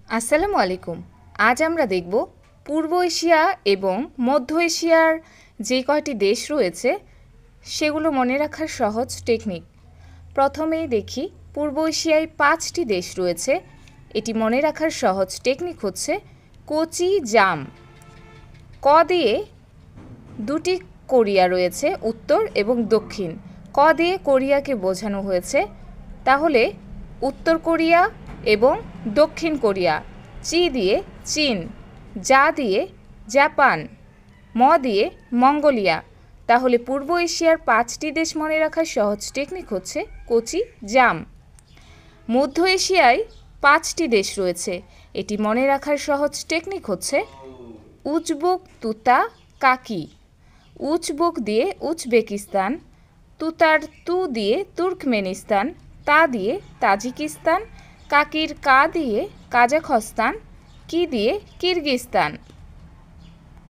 আসসালামু আলাইকুম। আজ আমরা দেখব পূর্ব এশিয়া এবং মধ্য এশিয়ার যে কয়টি দেশ রয়েছে সেগুলো মনে রাখার সহজ টেকনিক। প্রথমেই দেখি পূর্ব এশিয়ায় 5টি দেশ রয়েছে। এটি মনে রাখার সহজ টেকনিক হচ্ছে কোচি জাম। ক দিয়ে দুটি কোরিয়া রয়েছে, উত্তর এবং দক্ষিণ। ক দিয়ে কোরিয়াকে বোঝানো হয়েছে, তাহলে উত্তর কোরিয়া এবং দক্ষিণ কোরিয়া। চি দিয়ে চীন, যা দিয়ে জাপান, ম দিয়ে মঙ্গোলিয়া। তাহলে পূর্ব এশিয়ার 5টি দেশ মনে রাখার সহজ টেকনিক হচ্ছে কোচি জাম। মধ্য এশিয়ায় 5টি দেশ রয়েছে। এটি মনে রাখার সহজ টেকনিক হচ্ছে উজবেক তুতা কাকি। উজবেক দিয়ে উজবেকিস্তান, তুতার তু দিয়ে তুর্কমেনিস্তান, তা দিয়ে তাজিকিস্তান, কাকির কা দিয়ে কাজাখস্তান, কি দিয়ে কিরগিস্তান।